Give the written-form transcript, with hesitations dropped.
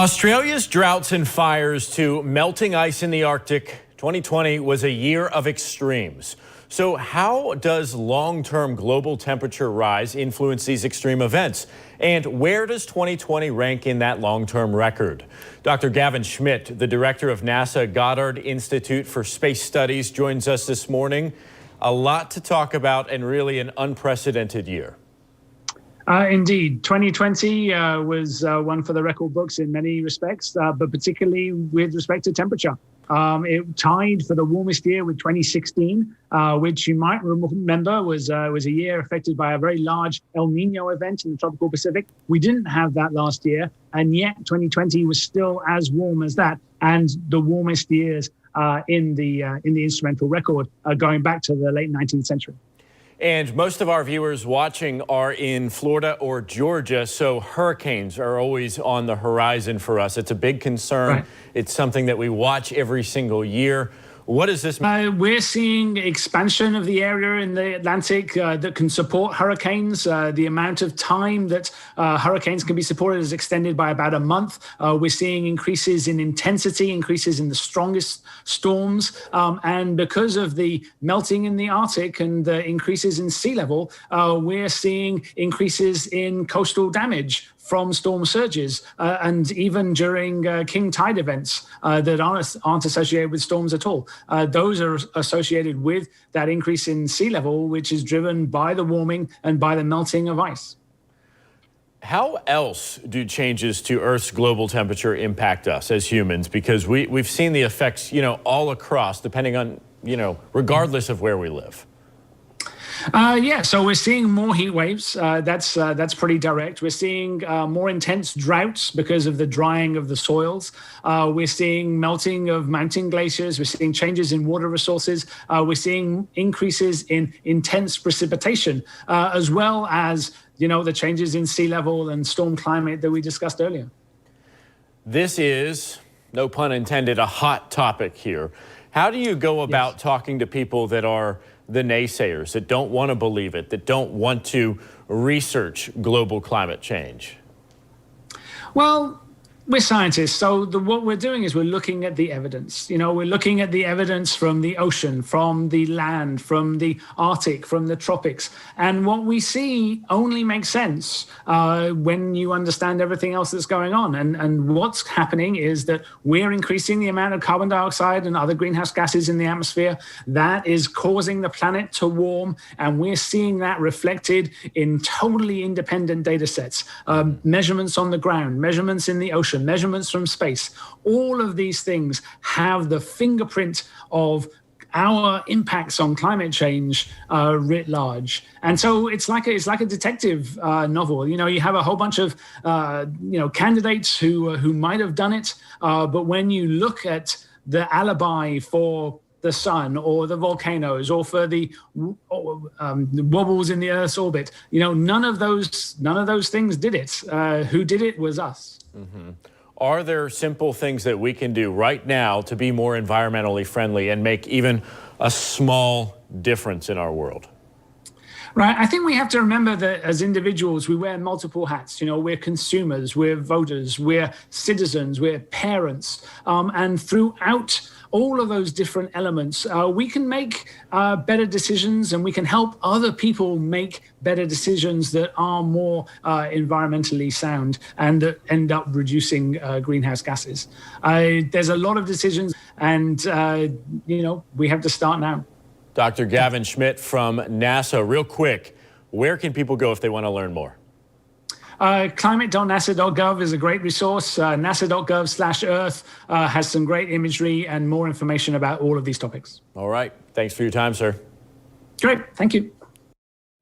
Australia's droughts and fires to melting ice in the Arctic, 2020 was a year of extremes. So how does long-term global temperature rise influence these extreme events? And where does 2020 rank in that long-term record? Dr. Gavin Schmidt, the director of NASA Goddard Institute for Space Studies, joins us this morning. A lot to talk about and really an unprecedented year. Indeed, 2020 was one for the record books in many respects, but particularly with respect to temperature. It tied for the warmest year with 2016, which you might remember was a year affected by a very large El Nino event in the tropical Pacific. We didn't have that last year, and yet 2020 was still as warm as that, and the warmest years in the instrumental record going back to the late 19th century. And most of our viewers watching are in Florida or Georgia, so hurricanes are always on the horizon for us. It's a big concern. Right. It's something that we watch every single year. What does this mean? We're seeing expansion of the area in the Atlantic that can support hurricanes. The amount of time that hurricanes can be supported is extended by about a month. We're seeing increases in intensity, increases in the strongest storms. And because of the melting in the Arctic and the increases in sea level, we're seeing increases in coastal damage from storm surges, and even during king tide events that aren't associated with storms at all. Those are associated with that increase in sea level, which is driven by the warming and by the melting of ice. How else do changes to Earth's global temperature impact us as humans? Because we've seen the effects, all across, depending on, regardless of where we live. Yeah, so we're seeing more heat waves. That's pretty direct. We're seeing more intense droughts because of the drying of the soils. We're seeing melting of mountain glaciers. We're seeing changes in water resources. We're seeing increases in intense precipitation, as well as, the changes in sea level and storm climate that we discussed earlier. This is, no pun intended, a hot topic here. How do you go about talking to people that are the naysayers, that don't want to believe it, that don't want to research global climate change? Well, we're scientists, so what we're doing is we're looking at the evidence. We're looking at the evidence from the ocean, from the land, from the Arctic, from the tropics. And what we see only makes sense when you understand everything else that's going on. And what's happening is that we're increasing the amount of carbon dioxide and other greenhouse gases in the atmosphere. That is causing the planet to warm. And we're seeing that reflected in totally independent data sets, measurements on the ground, measurements in the ocean, measurements from space. All of these things have the fingerprint of our impacts on climate change writ large. And so it's like a detective novel. You have a whole bunch of candidates who might have done it, but when you look at the alibi for the sun or the volcanoes or for the wobbles in the Earth's orbit, none of those things did it. Who did it was us. Mm-hmm. Are there simple things that we can do right now to be more environmentally friendly and make even a small difference in our world? Right. I think we have to remember that as individuals, we wear multiple hats. We're consumers, we're voters, we're citizens, we're parents. And throughout all of those different elements, we can make better decisions, and we can help other people make better decisions that are more environmentally sound and that end up reducing greenhouse gases. There's a lot of decisions, and we have to start now. Dr. Gavin Schmidt from NASA. Real quick, where can people go if they want to learn more? Climate.nasa.gov is a great resource. NASA.gov/Earth has some great imagery and more information about all of these topics. All right. Thanks for your time, sir. Great. Thank you.